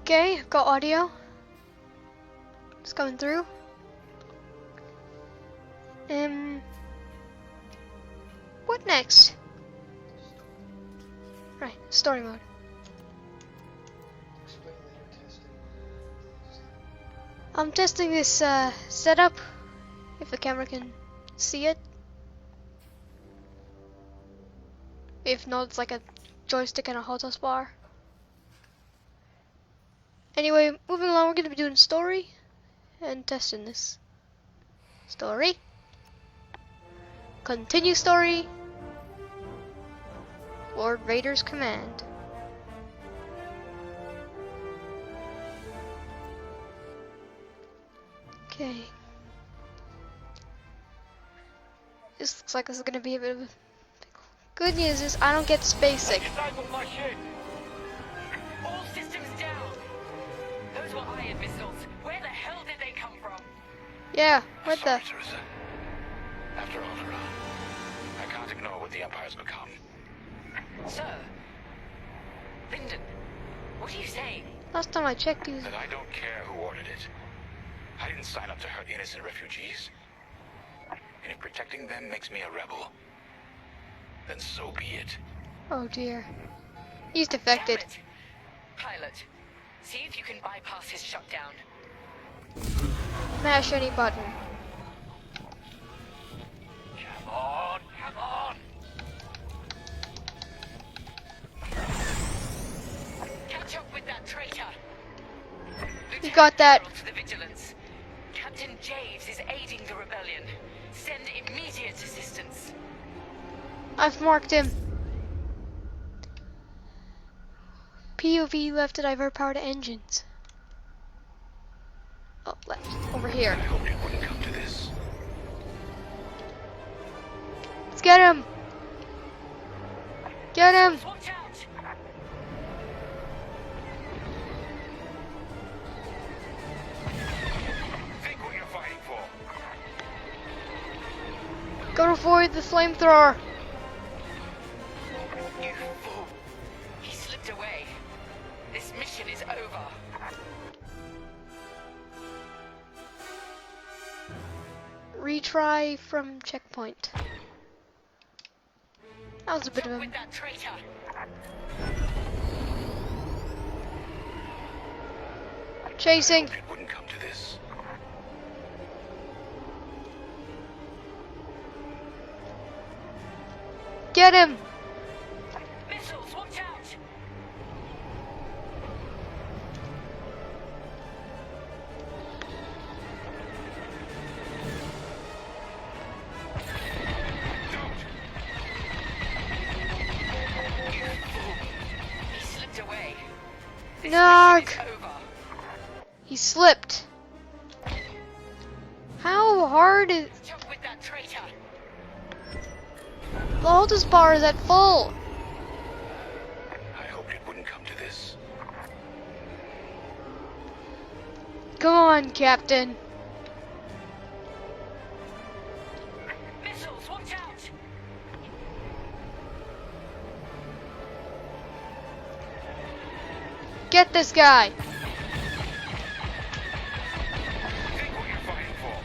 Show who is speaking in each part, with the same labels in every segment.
Speaker 1: Okay, got audio. It's coming through. What next? Right, story mode. I'm testing this setup, if the camera can see it. If not, it's like a joystick and a HOTAS bar. Anyway, moving along, we're going to be doing story and testing this. Story. Continue story. Lord Vader's command. Okay. This looks like this is going to be a bit of a... Good news is I don't get space sick.
Speaker 2: All systems down. Those were iron missiles. Where the hell did they come from?
Speaker 1: Yeah, what the...
Speaker 3: Sarissa. After Alderaan, I can't ignore what the Empire's become.
Speaker 2: Sir. Lyndon, what are you saying?
Speaker 1: Last time I checked you...
Speaker 3: That I don't care who ordered it. I didn't sign up to hurt innocent refugees. And if protecting them makes me a rebel, then so be it.
Speaker 1: Oh dear. He's defected.
Speaker 2: Damn it. Pilot, see if you can bypass his shutdown.
Speaker 1: Mash any button.
Speaker 3: Come on, come on!
Speaker 2: Catch up with that traitor.
Speaker 1: You got that.
Speaker 2: To the vigilance. Captain Javes is aiding the rebellion. Send immediate assistance.
Speaker 1: I've marked him. POV left to divert power to engines. Oh, left. Over here.
Speaker 3: I hoped it wouldn't come to this.
Speaker 1: Let's get him. Get him.
Speaker 2: Watch out!
Speaker 3: Think what you're fighting for.
Speaker 1: Go avoid the flamethrower.
Speaker 2: You fool! He slipped away. This mission is over.
Speaker 1: Retry from checkpoint. That was a bit of a...
Speaker 2: With that traitor.
Speaker 1: Chasing.
Speaker 3: It wouldn't come to this.
Speaker 1: Get him.
Speaker 2: Missiles, watch out! He slipped away. This
Speaker 1: Narc.
Speaker 2: mission is over.
Speaker 1: He slipped. How hard is...
Speaker 2: Jump with that traitor.
Speaker 1: The HOTAS bar is at full.
Speaker 3: I hoped it wouldn't come to this.
Speaker 1: Come on, Captain.
Speaker 2: Missiles, watch out!
Speaker 1: Get this guy.
Speaker 3: Think what you're fighting for.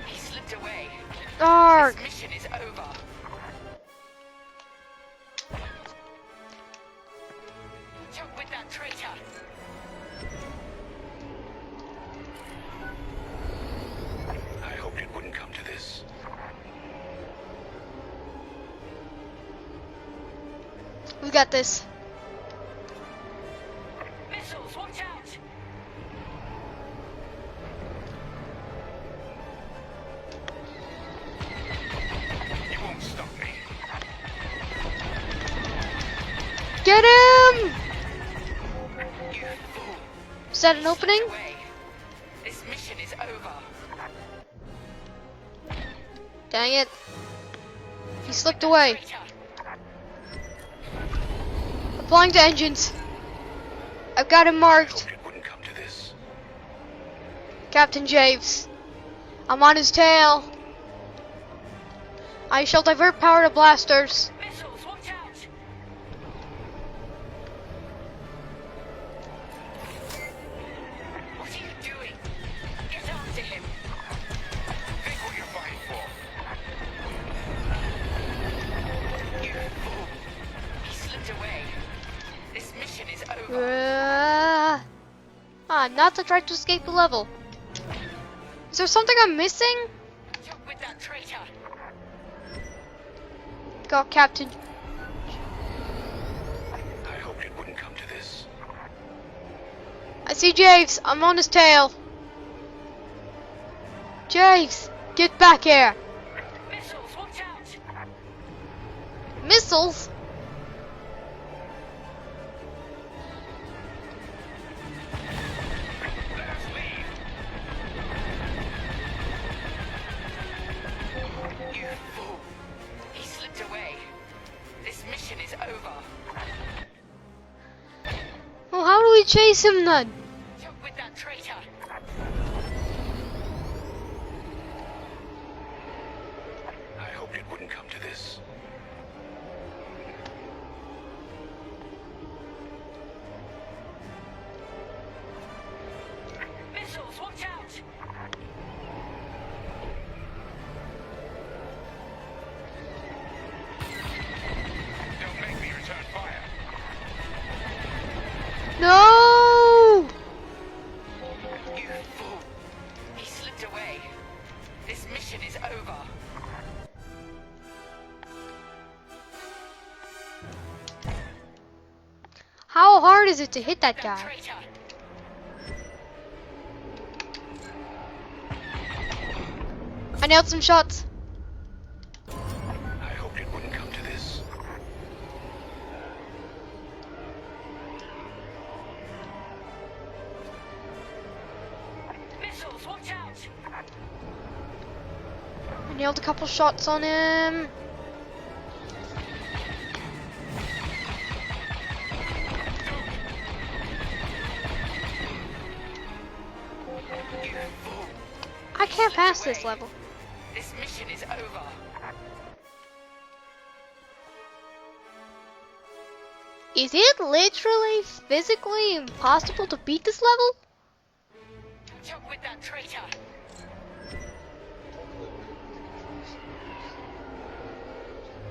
Speaker 2: He slipped away.
Speaker 1: Arg.
Speaker 2: This mission is over. Jump with that traitor.
Speaker 3: I hoped it wouldn't come to this.
Speaker 1: We got this.
Speaker 2: Missiles, watch out!
Speaker 3: You won't stop me.
Speaker 1: Get him.
Speaker 2: You fool!
Speaker 1: Is that an opening?
Speaker 2: Away. This mission is over.
Speaker 1: Dang it. He slipped away.
Speaker 2: Traitor.
Speaker 1: Applying to engines. I've got him
Speaker 3: I
Speaker 1: marked.
Speaker 3: hoped it wouldn't come to this.
Speaker 1: Captain Javes. I'm on his tail. I shall divert power to blasters.
Speaker 2: Missiles, watch out! What are you doing? Get after him.
Speaker 3: Think what you're fighting for.
Speaker 2: You fool. He slipped away. This mission is over.
Speaker 1: Not to try to escape the level. Is there something I'm missing?
Speaker 2: Talk with that traitor.
Speaker 1: Got Captain.
Speaker 3: I hoped it wouldn't come to this.
Speaker 1: I see Javes. I'm on his tail. Javes, get back here.
Speaker 2: Missiles, watch out!
Speaker 1: Missiles?
Speaker 3: Let us leave.
Speaker 2: You fool. He slipped away. This mission is over.
Speaker 1: Well, how do we chase him then?
Speaker 2: Talk with that traitor.
Speaker 3: I hoped it wouldn't come to this.
Speaker 2: Missiles, watch out!
Speaker 3: Don't make me return fire.
Speaker 1: No!
Speaker 2: You fool. He slipped away. This mission is over.
Speaker 1: How hard is it to hit that
Speaker 2: That
Speaker 1: guy?
Speaker 2: traitor.
Speaker 1: I nailed some shots.
Speaker 3: I hoped it wouldn't come to this.
Speaker 2: Missiles, watch out!
Speaker 1: I nailed a couple shots on him.
Speaker 2: You fool.
Speaker 1: I can't pass this
Speaker 2: away.
Speaker 1: level.
Speaker 2: This mission is over.
Speaker 1: Is it literally, physically impossible to beat this level?
Speaker 2: Talk with that traitor.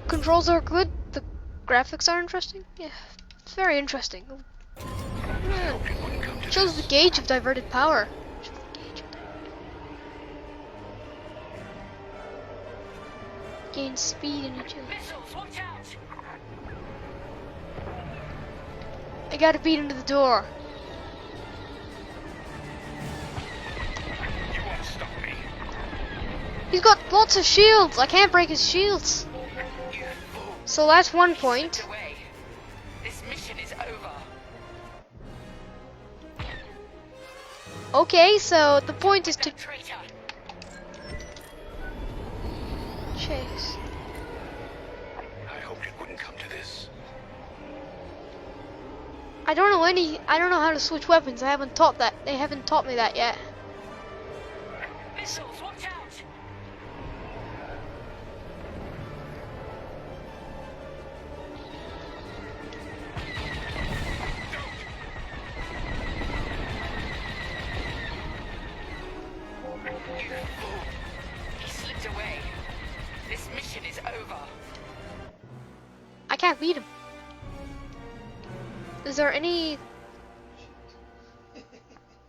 Speaker 1: Controls are good. The graphics are interesting. Yeah, it's very interesting.
Speaker 3: I hoped it wouldn't come to
Speaker 1: Shows the
Speaker 3: this.
Speaker 1: gauge of diverted power. Gain speed and agility.
Speaker 2: Missiles, watch out!
Speaker 1: I gotta beat him to the door.
Speaker 3: You won't stop me.
Speaker 1: He's got lots of shields. I can't break his shields.
Speaker 2: You fool.
Speaker 1: So that's one
Speaker 2: He
Speaker 1: point.
Speaker 2: slipped away. This mission is over.
Speaker 1: Okay, so the point is to
Speaker 2: That traitor.
Speaker 1: chase.
Speaker 3: I hoped it wouldn't come to this.
Speaker 1: I don't know how to switch weapons. I haven't taught that. They haven't taught me that yet.
Speaker 2: Missiles, watch out! You fool. He slipped away. This mission is over.
Speaker 1: I can't beat him. Is there any...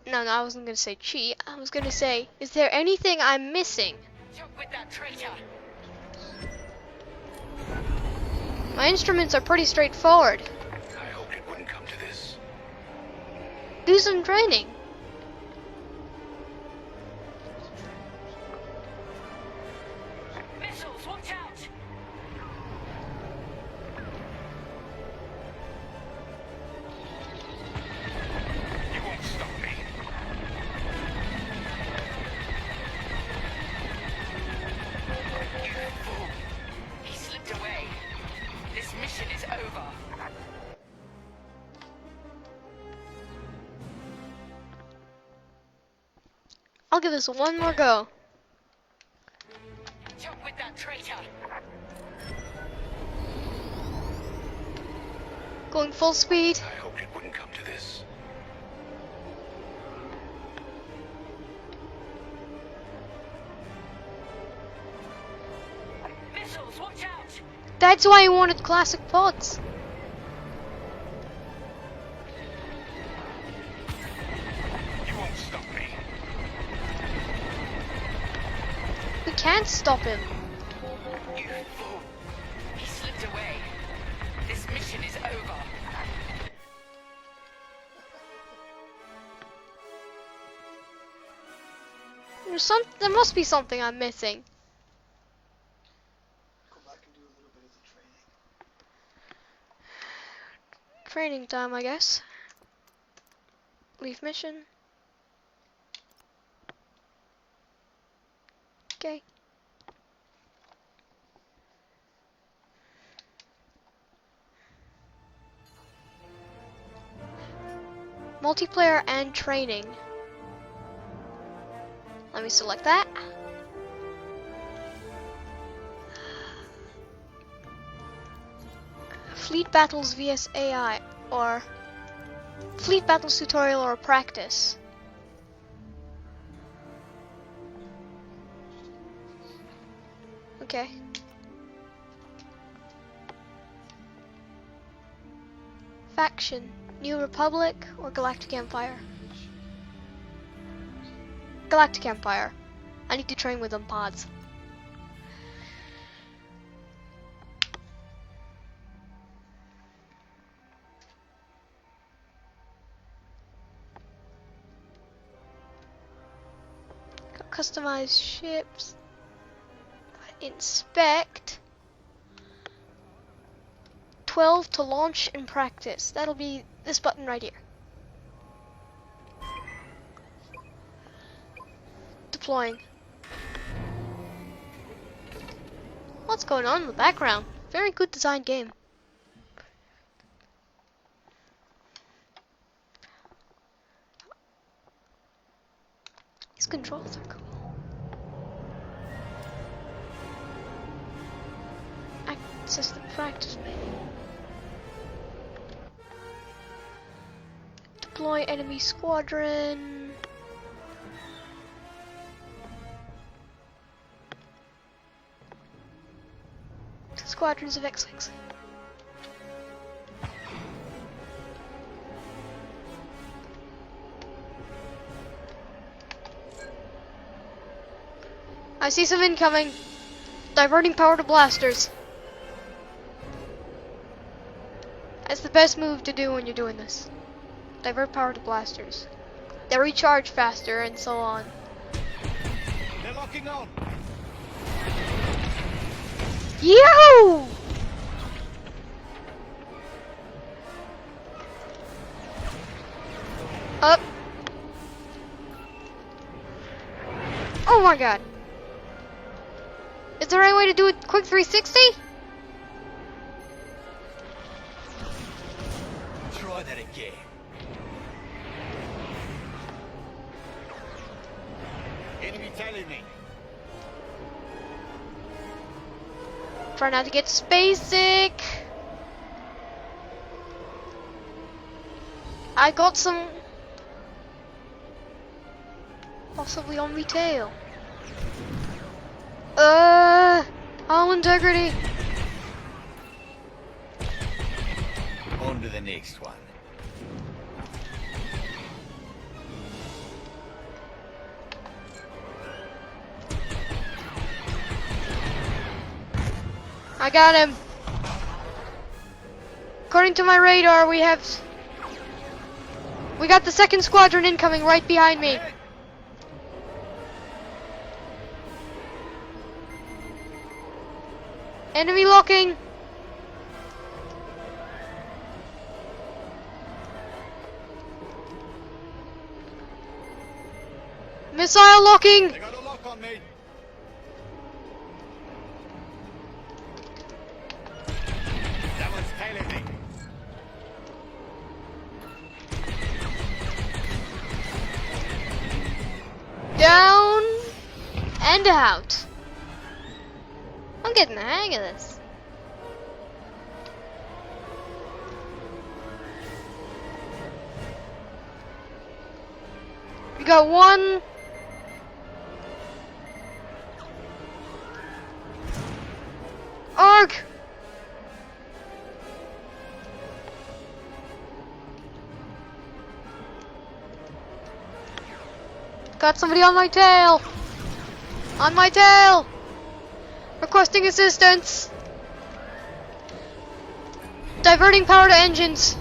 Speaker 1: No, I wasn't gonna say cheat. I was gonna say, is there anything I'm missing?
Speaker 2: Talk with that traitor.
Speaker 1: My instruments are pretty straightforward.
Speaker 3: I hoped it wouldn't come to this.
Speaker 1: Do some training.
Speaker 2: Missiles, watch out!
Speaker 3: You won't stop me.
Speaker 2: You fool. He slipped away. This mission is over.
Speaker 1: I'll give this one more go.
Speaker 2: Catch up with that traitor.
Speaker 1: Going full speed.
Speaker 3: I hoped it wouldn't come to this.
Speaker 2: Missiles, watch out!
Speaker 1: That's why I wanted classic pods.
Speaker 3: You won't stop me.
Speaker 1: We can't stop him.
Speaker 2: You fool! He slipped away. This mission is over.
Speaker 1: There must be something I'm missing.
Speaker 4: Go back and do a little bit of the training.
Speaker 1: Training time, I guess. Leave mission. Okay. Multiplayer and training. Let me select that. Fleet battles vs AI, or fleet battles tutorial or practice. Okay. Faction, New Republic or Galactic Empire? Galactic Empire. I need to train with them pods. Customize ships. Inspect. 12 to launch and practice. That'll be this button right here. Deploying. What's going on in the background? Very good designed game. These controls are cool. Access the practice menu. Deploy enemy squadron. Squadrons of X-Wings. I see some incoming. Diverting power to blasters. That's the best move to do when you're doing this. Divert power to blasters. They recharge faster and so on.
Speaker 4: They're locking on.
Speaker 1: Yo! Up. Oh my god. Is there any way to do a quick 360?
Speaker 4: Try that again. Enemy telling me.
Speaker 1: Try not to get space sick. I got some possibly on me tail. All integrity.
Speaker 4: On to the next one.
Speaker 1: I got him. According to my radar, we got the second squadron incoming right behind me. Enemy locking. Missile locking.
Speaker 4: They got a lock on me. That one's tailing me.
Speaker 1: Down and out. I'm getting the hang of this. We got one. Arg! Got somebody on my tail! On my tail! Requesting assistance! Diverting power to engines!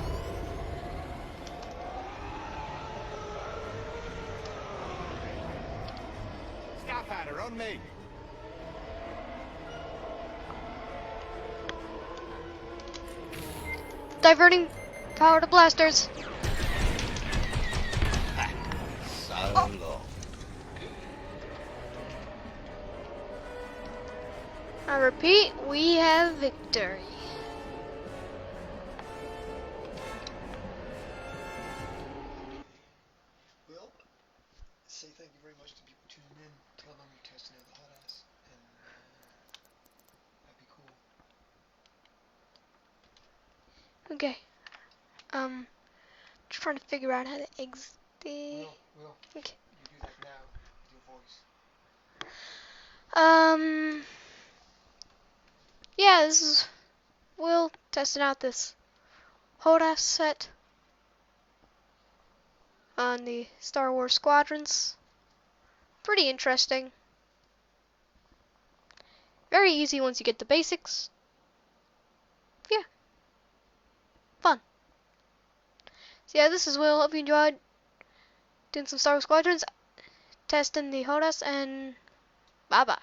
Speaker 4: Starfighter, on me.
Speaker 1: Diverting power to blasters!
Speaker 4: So long.
Speaker 1: I repeat, we have victory.
Speaker 5: Well, say thank you very much to people tuning in. Tell them you're testing out the HOTAS, and that'd be cool.
Speaker 1: Okay. Just trying to figure out how to exit the...
Speaker 5: Will,
Speaker 1: Okay.
Speaker 5: you do that now with your voice.
Speaker 1: Yeah, this is Will testing out this HOTAS set on the Star Wars Squadrons. Pretty interesting. Very easy once you get the basics. Yeah. Fun. So yeah, this is Will. Hope you enjoyed doing some Star Wars Squadrons, testing the HOTAS, and bye bye.